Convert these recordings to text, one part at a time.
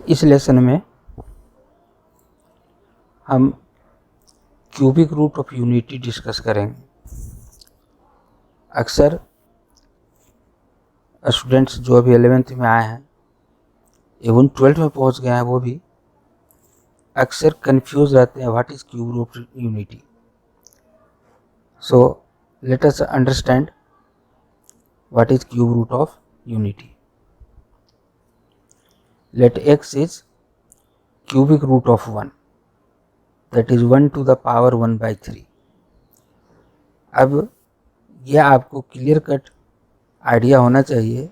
इस लेसन में हम cubic root of unity discuss करेंगे। अक्सर स्टूडेंट्स जो अभी 11th में आए हैं, इवन 12th में पहुंच गए हैं, वो भी अक्सर कंफ्यूज रहते हैं what is cube root unity. So let us understand what is cube root of unity. Let x is cubic root of 1, that is 1 to the power 1/3। अब यह आपको क्लियर कट आइडिया होना चाहिए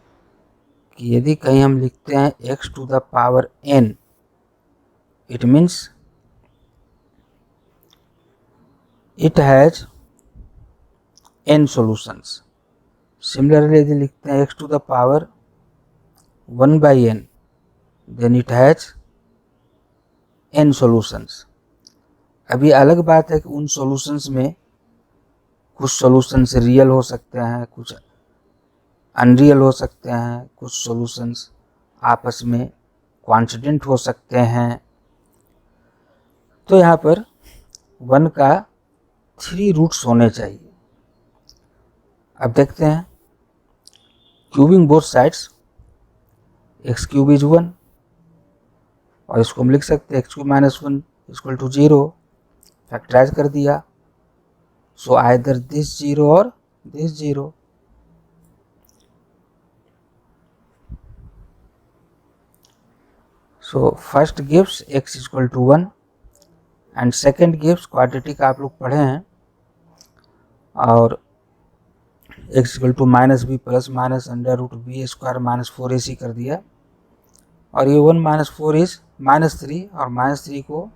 कि यदि कहीं हम लिखते हैं x to the power n, it means it has n solutions। Similarly यदि लिखते हैं x to the power 1/n, then it has n solutions। अभी अलग बात है कि उन सॉल्यूशंस में कुछ सॉल्यूशंस रियल हो सकते हैं, कुछ अनरियल हो सकते हैं, कुछ सॉल्यूशंस आपस में कॉन्स्टेंट हो सकते हैं। तो यहाँ पर 1 का 3 रूट्स होने चाहिए। अब देखते हैं, cubing both sides, X cube is 1 और इसको हम लिख सकते हैं X cube minus 1 equal to 0। Factorise कर दिया, सो आइदर दिस 0 और this 0। So first gives x equal to 1 and second gives, quadratic आप लोग पढ़े हैं, और x equal to minus B plus minus under root B square minus 4ac कर दिया। और ये 1 माइनस 4 इज -3, और -3 को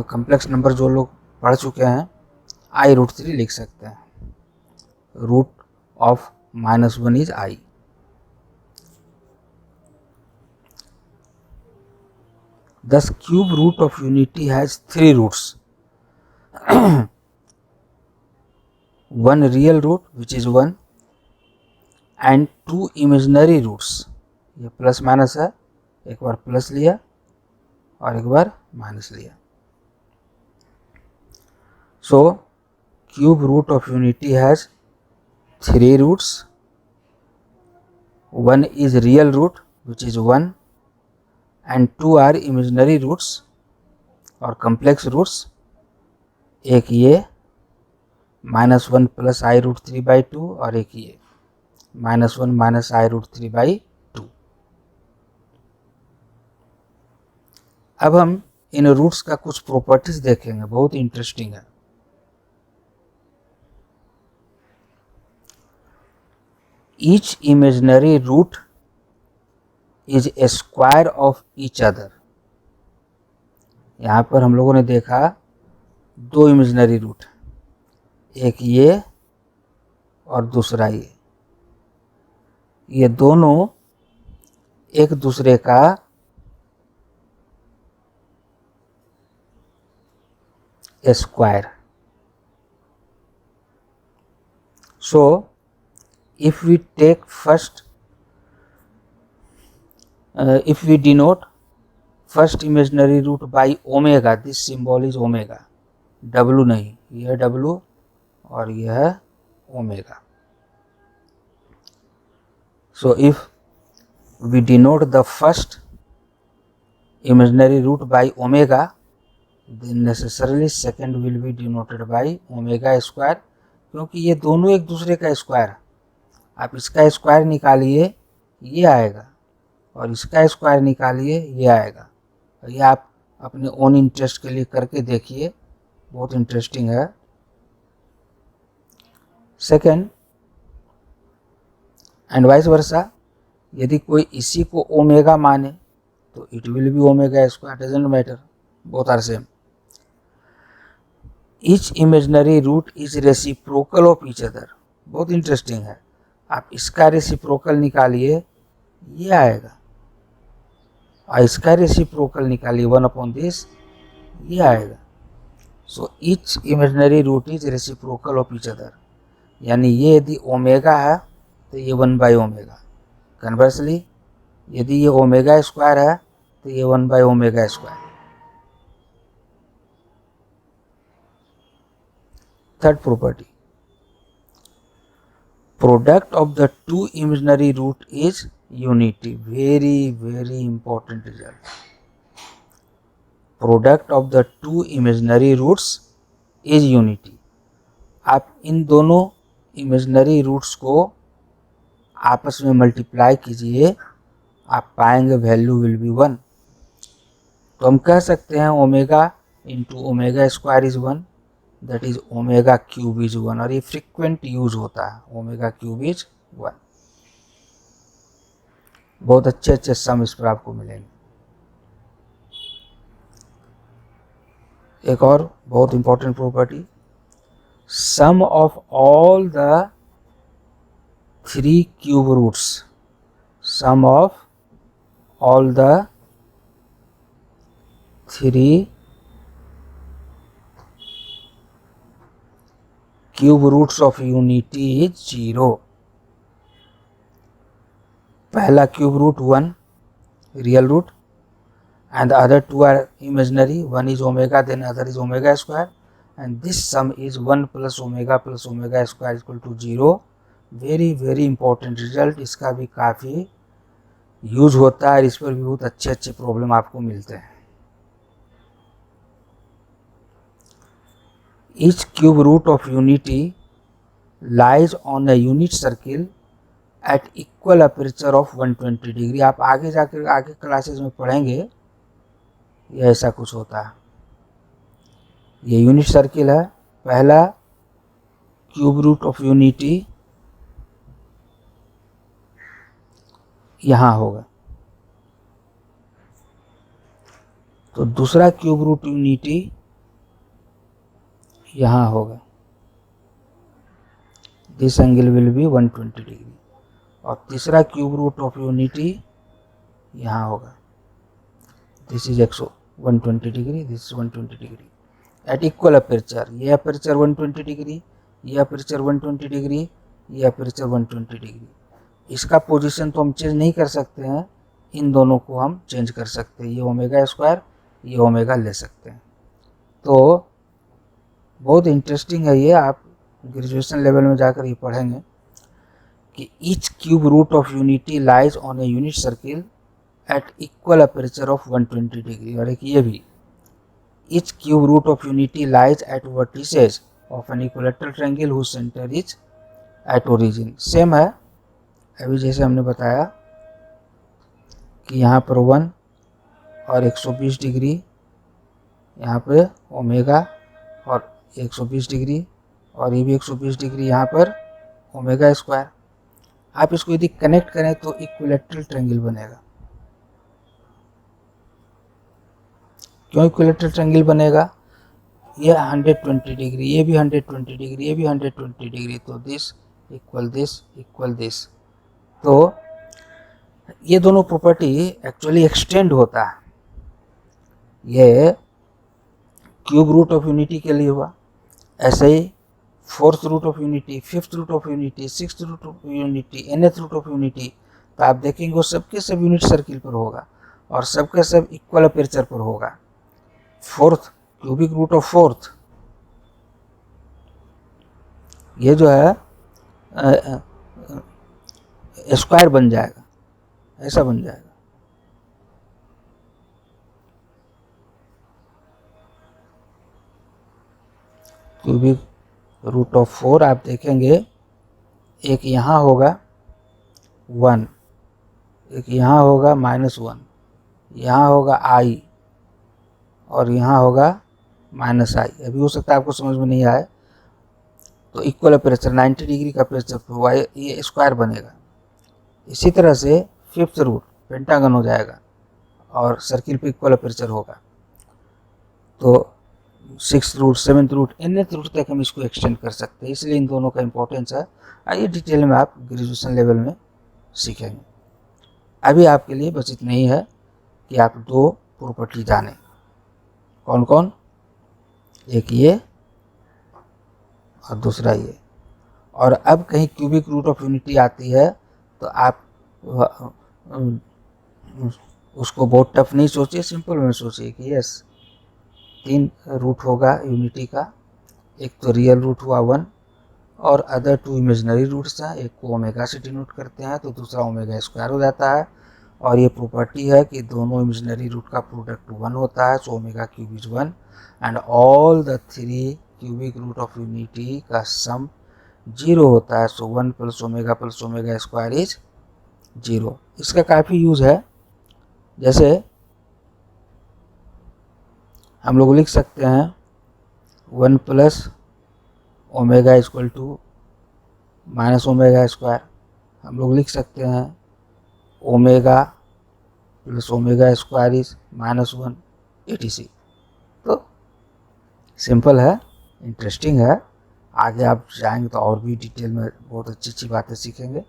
कम्प्लेक्स नंबर जो लोग पढ़ चुके हैं i√3 लिख सकते हैं। Root of -1 is i। Thus cube root of unity has 3 roots। one real root which is 1 and 2 imaginary roots। ये प्लस माइनस है, एक बार प्लस लिया और एक बार माइनस लिया। So cube root of unity has 3 roots। One is real root which is 1 and 2 are imaginary roots और complex roots। एक ये -1 प्लस i√3/2 और एक ये -1 माइनस i√3/2। अब हम इन रूट्स का कुछ प्रॉपर्टीज देखेंगे, बहुत इंटरेस्टिंग है। Each imaginary root is a square of each other। यहाँ पर हम लोगों ने देखा 2 इमेजिनरी रूट, एक ये और दूसरा ये दोनों एक दूसरे का square. So if we take first if we denote first imaginary root by omega, this symbol is omega, w नहीं, यह w और यह omega। so if we denote the first imaginary root by omega, then necessarily second will be denoted by omega square, क्योंकि ये दोनों एक दूसरे का स्क्वायर। आप इसका स्क्वायर निकालिए, ये आएगा, और इसका स्क्वायर निकालिए, ये आएगा। और ये आप अपने ओन इंटरेस्ट के लिए करके देखिए, बहुत इंटरेस्टिंग है। सेकेंड, एंड वाइस वर्सा, यदि कोई इसी को ओमेगा माने तो it will be omega square, doesn't matter, both are same. Each imaginary root is reciprocal of each other, बहुत इंटरेस्टिंग है। आप इसका रेसिप्रोकल निकालिए, ये आएगा, और इसका रेसिप्रोकल निकालिए 1/this, ये आएगा। So each imaginary root is reciprocal of each other, यानी ये यदि ओमेगा है तो ये 1/ओमेगा। कन्वर्सली यदि ये ओमेगा स्क्वायर है तो ये 1/ω²। Third property, product of the two imaginary root is unity. Very very important result. Product of the two imaginary roots is unity. आप इन दोनों इमेजिनरी रूट्स को आपस में मल्टीप्लाई कीजिए, आप पाएंगे वैल्यू विल बी 1। तो हम कह सकते हैं omega into ω² is 1, that is ω³ is 1। और ये फ्रिक्वेंट यूज होता है, ω³ इज 1। बहुत अच्छे अच्छे सम इस पर आपको मिलेंगे। एक और बहुत important property, sum of all the 3 cube roots, sum of all the 3 cube roots of unity is 0। पहला cube root 1 real root and the other two are imaginary, one is omega then other is ω², and this sum is 1 plus omega plus ω² equal to 0। Very very important result, इसका भी काफ़ी use होता है, इस पर भी बहुत अच्छे अच्छे प्रॉब्लम आपको मिलते हैं। Each cube root of unity lies on a unit circle at equal aperture of 120 degree. आप आगे जाकर आगे क्लासेस में पढ़ेंगे, ये ऐसा कुछ होता है। ये यूनिट सर्किल है, पहला क्यूब रूट ऑफ यूनिटी यहाँ होगा, तो दूसरा क्यूब रूट यूनिटी यहाँ होगा, this angle will be 120 degree. और तीसरा क्यूब रूट ऑफ यूनिटी यहाँ होगा, this is 120 degree, this is 120 degree at equal aperture. ये अपर्चर 120 डिग्री, ये अपर्चर 120 डिग्री, ये अपर्चर 120 डिग्री। इसका पोजीशन तो हम चेंज नहीं कर सकते हैं, इन दोनों को हम चेंज कर सकते हैं, ये ω², ये ओमेगा ले सकते हैं। तो बहुत इंटरेस्टिंग है ये, आप ग्रेजुएशन लेवल में जाकर ये पढ़ेंगे कि each cube root of unity lies on a unit circle at equal aperture of 120 degree. और एक ये भी, each cube root of unity lies at vertices of an equilateral triangle whose centre is at origin. Same है, अभी जैसे हमने बताया कि यहाँ पर 1 और 120 डिग्री, यहाँ पे ओमेगा और 120 डिग्री, और ये भी 120 डिग्री यहाँ पर ω²। आप इसको यदि कनेक्ट करें तो इक्विलैटरल ट्रायंगल बनेगा। क्यों इक्विलैटरल ट्रायंगल बनेगा? ये 120 डिग्री, ये भी 120 डिग्री, ये भी 120 डिग्री, तो this equal this equal this. तो ये दोनों प्रॉपर्टी एक्चुअली एक्सटेंड होता है। ये क्यूब रूट ऑफ यूनिटी के लिए हुआ, ऐसे ही fourth root of unity, fifth root of unity, sixth root of unity, nth root of unity. तो आप देखेंगे वो सबके सब यूनिट सर्किल पर होगा और सबके सब इक्वल अपर्चर पर होगा। Fourth cubic root of fourth, ये जो है स्क्वायर बन जाएगा, ऐसा बन जाएगा। क्यूबिक रूट ऑफ 4 आप देखेंगे, एक यहाँ होगा 1, एक यहाँ होगा -1, यहाँ होगा i और यहाँ होगा -i। अभी हो सकता है आपको समझ में नहीं आए, तो इक्वल अपर्चर 90 डिग्री का अपर्चर हुआ, ये स्क्वायर बनेगा। इसी तरह से फिफ्थ रूट पेंटागन हो जाएगा और सर्किल पे इक्वल अपर्चर होगा। तो six root, seventh root, nth root तक हम इसको एक्सटेंड कर सकते हैं, इसलिए इन दोनों का इंपॉर्टेंस है। आइए डिटेल में आप ग्रेजुएशन लेवल में सीखेंगे। अभी आपके लिए बस इतना ही है कि आप दो प्रॉपर्टी जानें। कौन कौन? एक ये और दूसरा ये। और अब कहीं क्यूबिक रूट ऑफ यूनिटी आती है तो आप उसको बहुत टफ नहीं सोचिए, सिंपल में सोचिए कि यस 3 रूट होगा यूनिटी का, एक तो रियल रूट हुआ 1 और अदर 2 इमेजिनरी रूट्स हैं, एक को ओमेगा से डिनोट करते हैं तो दूसरा ओमेगा स्क्वायर हो जाता है। और ये प्रॉपर्टी है कि दोनों इमेजिनरी रूट का प्रोडक्ट 1 होता है, so omega cube is 1 and all the 3 cubic root of unity का सम 0 होता है, so 1 plus omega square is 0। इसका काफ़ी यूज़ है, जैसे हम लोग लिख सकते हैं 1 plus omega equal to minus omega square, हम लोग लिख सकते हैं omega plus omega square is -1 etc। तो सिंपल है, इंटरेस्टिंग है, आगे आप जाएंगे तो और भी डिटेल में बहुत अच्छी अच्छी बातें सीखेंगे।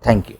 Thank you.